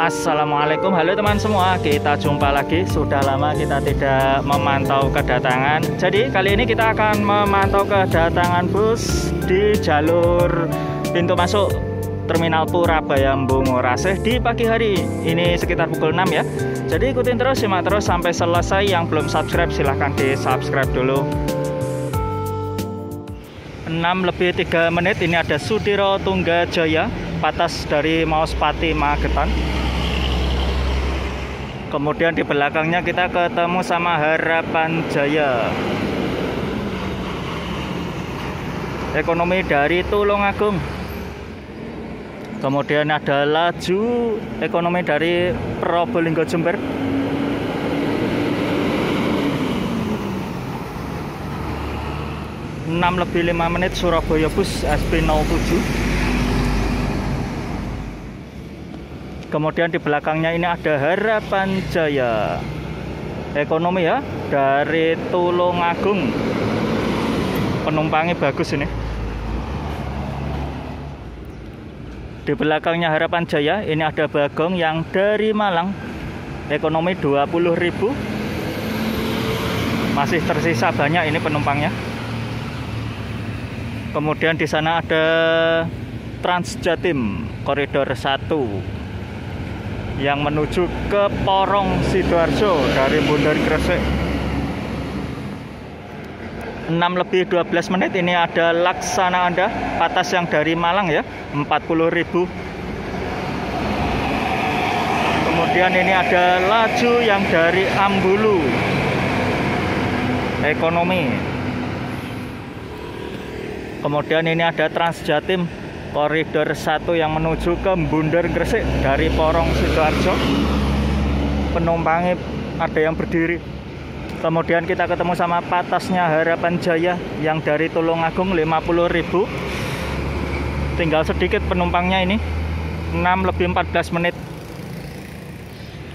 Assalamualaikum, halo teman semua. Kita jumpa lagi. Sudah lama kita tidak memantau kedatangan. Jadi kali ini kita akan memantau kedatangan bus di jalur pintu masuk Terminal Purabaya Mbungurasih di pagi hari. Ini sekitar pukul 6 ya. Jadi ikutin terus, simak terus sampai selesai. Yang belum subscribe silahkan di subscribe dulu. 6:03 ini ada Sudiro Tunggajaya, Patas dari Mauspati Magetan. Kemudian di belakangnya kita ketemu sama Harapan Jaya, ekonomi dari Tulungagung. Kemudian ada Laju, ekonomi dari Probolinggo Jember. Enam lebih 5 menit Surabaya Bus SP07. Kemudian di belakangnya ini ada Harapan Jaya, ekonomi ya, dari Tulungagung. Penumpangnya bagus ini. Di belakangnya Harapan Jaya ini ada Bagong yang dari Malang, ekonomi 20.000. Masih tersisa banyak ini penumpangnya. Kemudian di sana ada Transjatim koridor 1 yang menuju ke Porong Sidoarjo dari Bundar Gresik. 6:12 ini ada Laksana Anda, Patas yang dari Malang ya, 40.000. Kemudian ini ada Laju yang dari Ambulu, ekonomi. Kemudian ini ada Transjatim koridor 1 yang menuju ke Bundar Gresik dari Porong Sidoarjo. Penumpangnya ada yang berdiri. Kemudian kita ketemu sama Patasnya Harapan Jaya yang dari Tulungagung, 50.000. Tinggal sedikit penumpangnya ini, 6:14.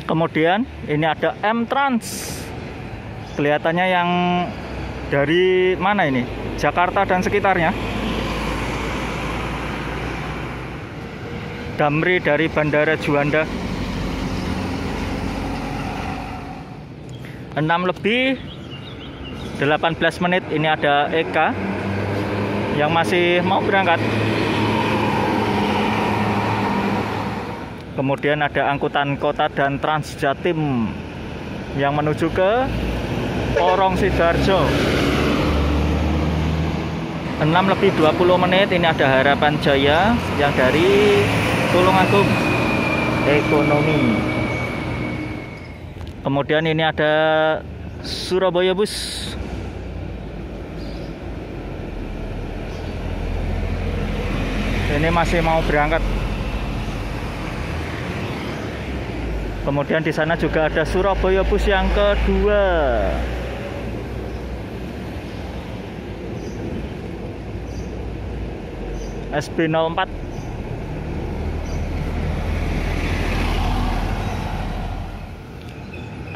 Kemudian ini ada M-Trans. Kelihatannya yang dari mana ini? Jakarta dan sekitarnya. Damri dari Bandara Juanda. 6:18 ini ada Eka yang masih mau berangkat. Kemudian ada angkutan kota dan Transjatim yang menuju ke Porong Sidoarjo. 6:20 ini ada Harapan Jaya yang dari Tulungagung, ekonomi. Kemudian ini ada Surabaya Bus. Ini masih mau berangkat. Kemudian di sana juga ada Surabaya Bus yang kedua. SP04.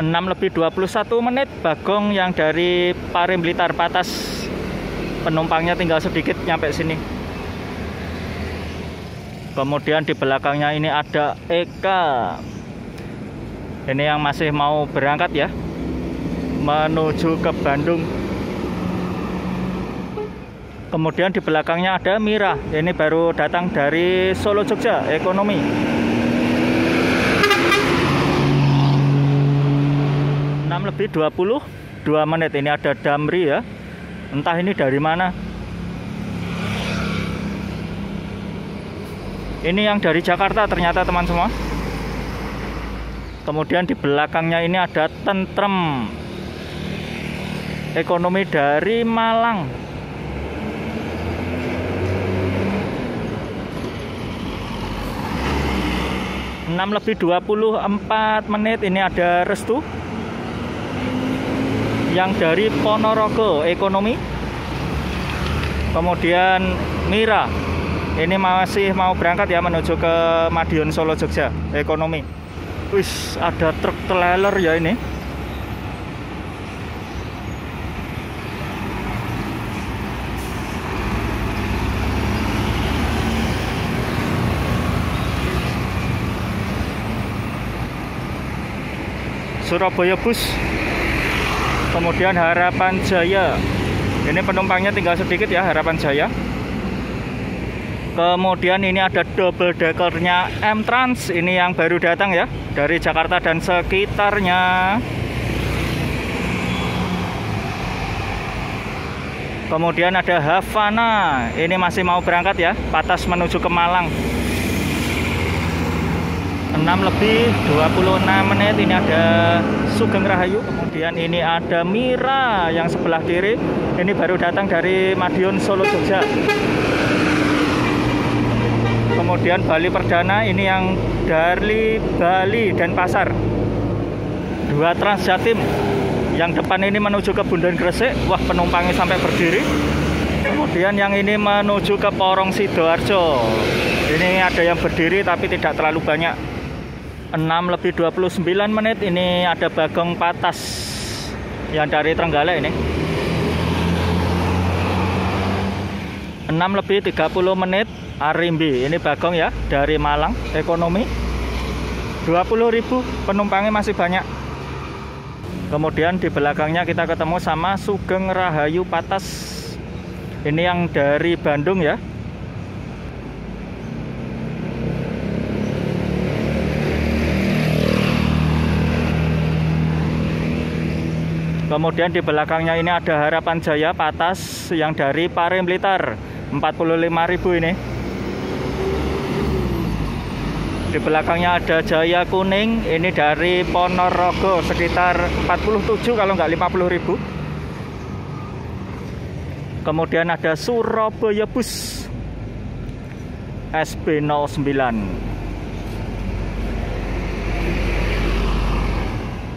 6:21 Bagong yang dari Parim Blitar Patas. Penumpangnya tinggal sedikit nyampe sini. Kemudian di belakangnya ini ada Eka. Ini yang masih mau berangkat ya, menuju ke Bandung. Kemudian di belakangnya ada Mira. Ini baru datang dari Solo Jogja, ekonomi. 6:22 ini ada Damri ya. Entah ini dari mana. Ini yang dari Jakarta ternyata teman semua. Kemudian di belakangnya ini ada Tentrem, ekonomi dari Malang. 6:24 ini ada Restu yang dari Ponorogo, ekonomi. Kemudian Mira ini masih mau berangkat ya, menuju ke Madiun Solo Jogja, ekonomi. Wis, ada truk trailer ya ini. Surabaya Bus. Kemudian Harapan Jaya. Ini penumpangnya tinggal sedikit ya, Harapan Jaya. Kemudian ini ada double deckernya M-Trans. Ini yang baru datang ya, dari Jakarta dan sekitarnya. Kemudian ada Havana. Ini masih mau berangkat ya, Patas menuju ke Malang. 6:26 menit. Ini ada Sugeng Rahayu. Kemudian ini ada Mira yang sebelah kiri. Ini baru datang dari Madiun Solo Jogja. Kemudian Bali Perdana, ini yang dari Bali Denpasar. 2 Transjatim. Yang depan ini menuju ke Bundaran Gresik. Wah, penumpangnya sampai berdiri. Kemudian yang ini menuju ke Porong Sidoarjo. Ini ada yang berdiri tapi tidak terlalu banyak. 6:29 menit. Ini ada Bagong Patas yang dari Trenggalek ini. 6:30 menit. Arimbi, ini Bagong ya, dari Malang ekonomi. 20.000, penumpangnya masih banyak. Kemudian di belakangnya kita ketemu sama Sugeng Rahayu Patas. Ini yang dari Bandung ya. Kemudian di belakangnya ini ada Harapan Jaya Patas yang dari Pare Blitar. 45.000 ini. Di belakangnya ada Jaya Kuning, ini dari Ponorogo, sekitar 47 kalau nggak 50.000. Kemudian ada Surabaya Bus SB09.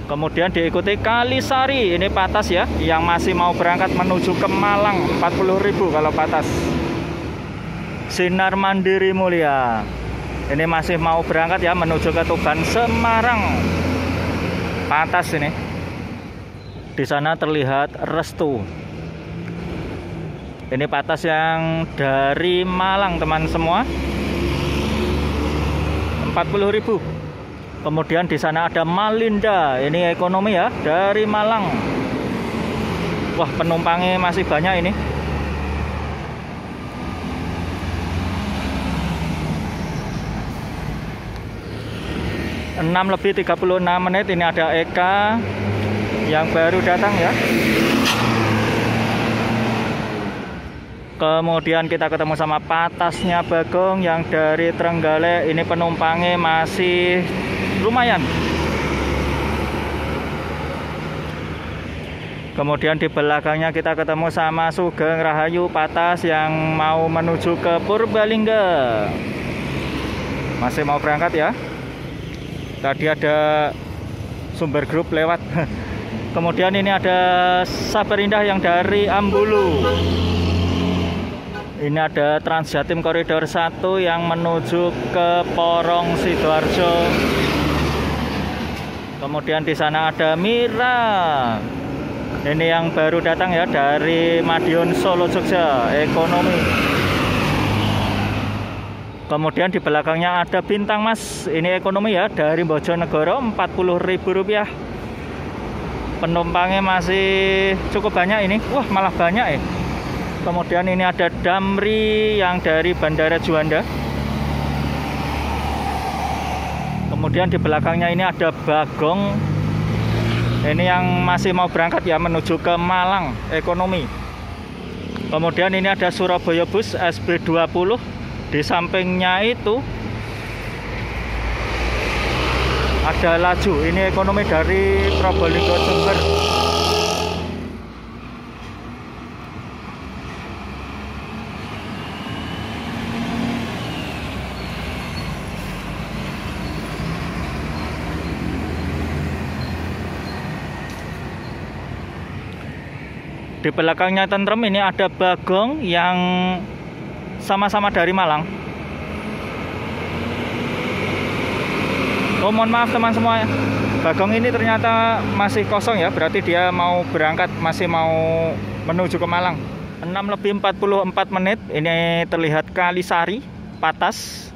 Kemudian diikuti Kalisari, ini Patas ya, yang masih mau berangkat menuju ke Malang. 40.000 kalau Patas. Sinar Mandiri Mulia, ini masih mau berangkat ya menuju ke Tuban Semarang. Patas ini. Di sana terlihat Restu. Ini Patas yang dari Malang teman semua. 40.000. Kemudian di sana ada Malinda. Ini ekonomi ya, dari Malang. Wah, penumpangnya masih banyak ini. 6:36 menit. Ini ada Eka yang baru datang ya. Kemudian kita ketemu sama Patasnya Bagong yang dari Trenggalek. Ini penumpangnya masih lumayan. Kemudian di belakangnya kita ketemu sama Sugeng Rahayu Patas yang mau menuju ke Purbalingga. Masih mau berangkat ya. Tadi ada Sumber Group lewat. Kemudian ini ada Sabar Indah yang dari Ambulu. Ini ada Transjatim Koridor 1 yang menuju ke Porong Sidoarjo. Kemudian di sana ada Mira. Ini yang baru datang ya, dari Madiun Solo Jogja ekonomi. Kemudian di belakangnya ada Bintang Mas. Ini ekonomi ya, dari Bojonegoro. 40.000 rupiah. Penumpangnya masih cukup banyak ini. Wah, malah banyak ya. Kemudian ini ada Damri yang dari Bandara Juanda. Kemudian di belakangnya ini ada Bagong. Ini yang masih mau berangkat ya menuju ke Malang ekonomi. Kemudian ini ada Surabaya Bus SB20. Di sampingnya itu ada Laju. Ini ekonomi dari Probolinggo Jember. Di belakangnya Tentrem ini ada Bagong yang sama-sama dari Malang. Oh, mohon maaf teman semua ya. Bagong ini ternyata masih kosong ya, berarti dia mau berangkat, masih mau menuju ke Malang. 6:44 menit. Ini terlihat Kalisari Patas.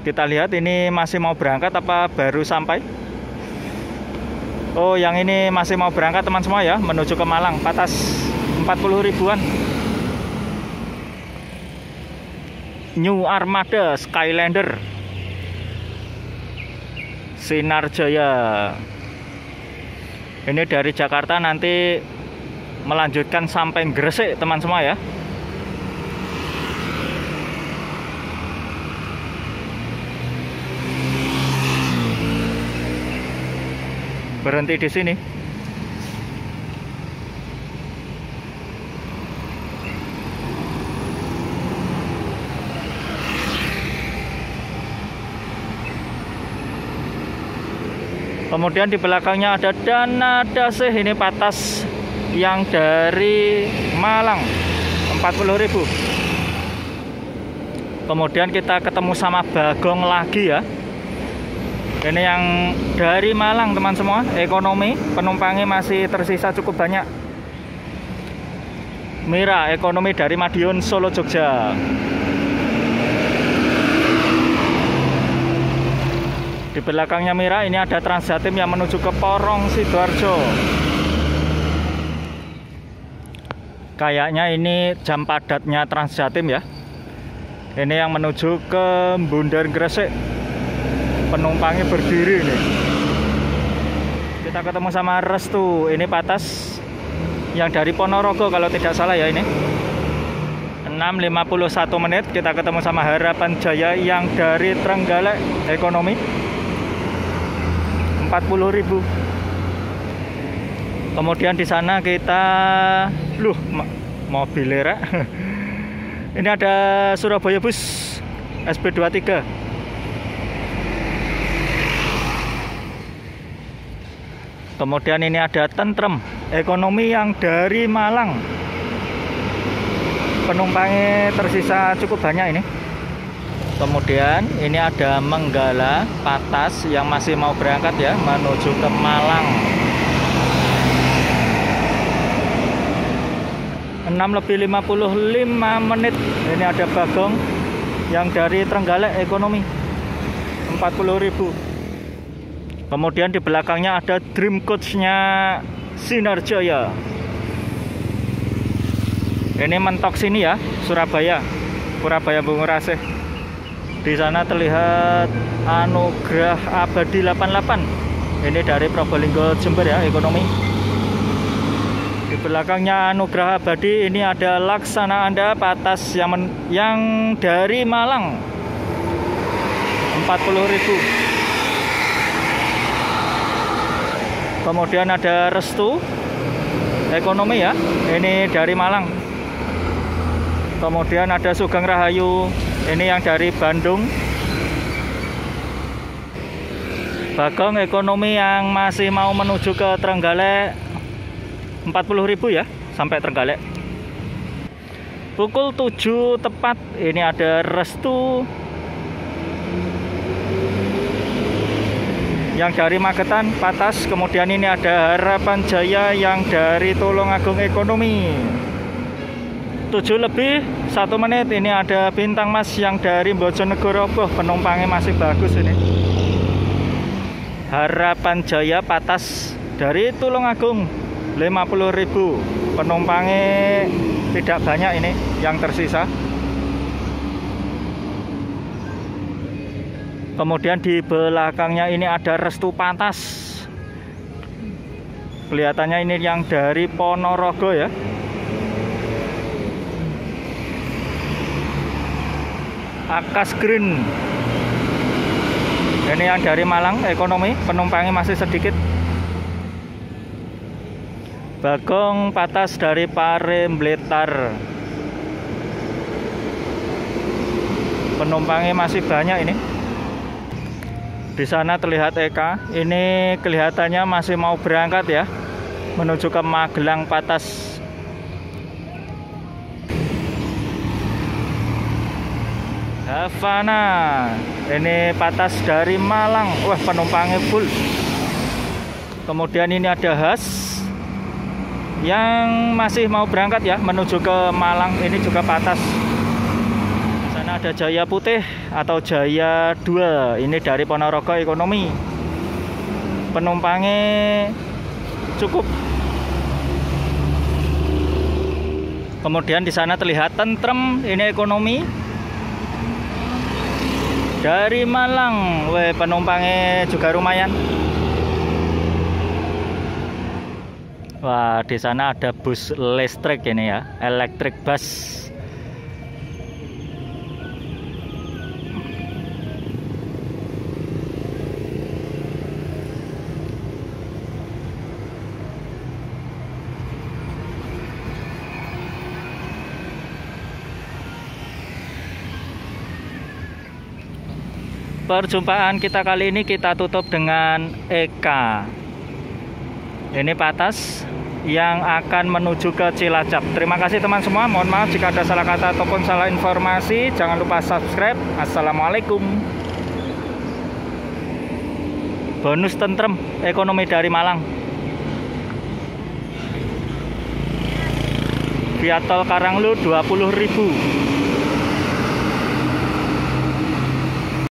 Kita lihat ini masih mau berangkat apa baru sampai. Oh, yang ini masih mau berangkat teman semua ya, menuju ke Malang, Patas 40 ribuan. New Armada Skylander Sinar Jaya. Ini dari Jakarta nanti melanjutkan sampai Gresik teman semua ya. Berhenti di sini. Kemudian di belakangnya ada Dana Dasih, ini Patas yang dari Malang 40.000. Kemudian kita ketemu sama Bagong lagi ya. Ini yang dari Malang teman semua, ekonomi, penumpangnya masih tersisa cukup banyak. Mira ekonomi dari Madiun Solo Jogja. Di belakangnya Mira ini ada Transjatim yang menuju ke Porong Sidoarjo. Kayaknya ini jam padatnya Transjatim ya. Ini yang menuju ke Bundar Gresik. Penumpangnya berdiri nih. Kita ketemu sama Restu, ini Patas yang dari Ponorogo kalau tidak salah ya ini. 6.51 menit kita ketemu sama Harapan Jaya yang dari Trenggalek ekonomi 40.000. Kemudian di sana kita mobil lera. Ini ada Surabaya Bus SB23. Kemudian ini ada Tentrem ekonomi yang dari Malang. Penumpangnya tersisa cukup banyak ini. Kemudian ini ada Menggala Patas yang masih mau berangkat ya, menuju ke Malang. 6.55 menit. Ini ada Bagong yang dari Trenggalek ekonomi 40.000. Kemudian di belakangnya ada Dream Coach-nya Sinar Jaya. Ini mentok sini ya, Surabaya Bungurasih. Di sana terlihat Anugrah Abadi 88. Ini dari Probolinggo Jember ya, ekonomi. Di belakangnya Anugrah Abadi ini ada Laksana Anda Patas yang dari Malang 40.000. Kemudian ada Restu ekonomi ya, ini dari Malang. Kemudian ada Sugeng Rahayu, ini yang dari Bandung. Bagong ekonomi yang masih mau menuju ke Trenggalek 40.000 ya, sampai Trenggalek. Pukul 7 tepat ini ada Restu yang dari Magetan Patas. Kemudian ini ada Harapan Jaya yang dari Tulungagung ekonomi 7.01 menit. Ini ada Bintang Mas yang dari Bojonegoro. Penumpangnya masih bagus ini. Harapan Jaya Patas dari Tulungagung 50.000. Penumpangnya tidak banyak ini yang tersisa. Kemudian di belakangnya ini ada Restu Patas. Kelihatannya ini yang dari Ponorogo ya. Akas Green. Ini yang dari Malang ekonomi, penumpangnya masih sedikit. Bagong Patas dari Pare Blitar. Penumpangnya masih banyak ini. Di sana terlihat Eka, ini kelihatannya masih mau berangkat ya, menuju ke Magelang Patas. Havana, ini Patas dari Malang. Wah, penumpangnya full. Kemudian ini ada Has yang masih mau berangkat ya, menuju ke Malang. Ini juga Patas. Ada Jaya Putih atau Jaya 2, ini dari Ponorogo ekonomi. penumpangnya cukup. Kemudian di sana terlihat tentrem, ini ekonomi. Dari Malang, penumpangnya juga lumayan. Wah, di sana ada bus listrik ini ya, electric bus. Perjumpaan kita kali ini kita tutup dengan EK. Ini patas yang akan menuju ke Cilacap. Terima kasih teman semua. Mohon maaf jika ada salah kata ataupun salah informasi. Jangan lupa subscribe. Assalamualaikum. Bonus tentrem ekonomi dari Malang. Via tol Karanglo 20.000.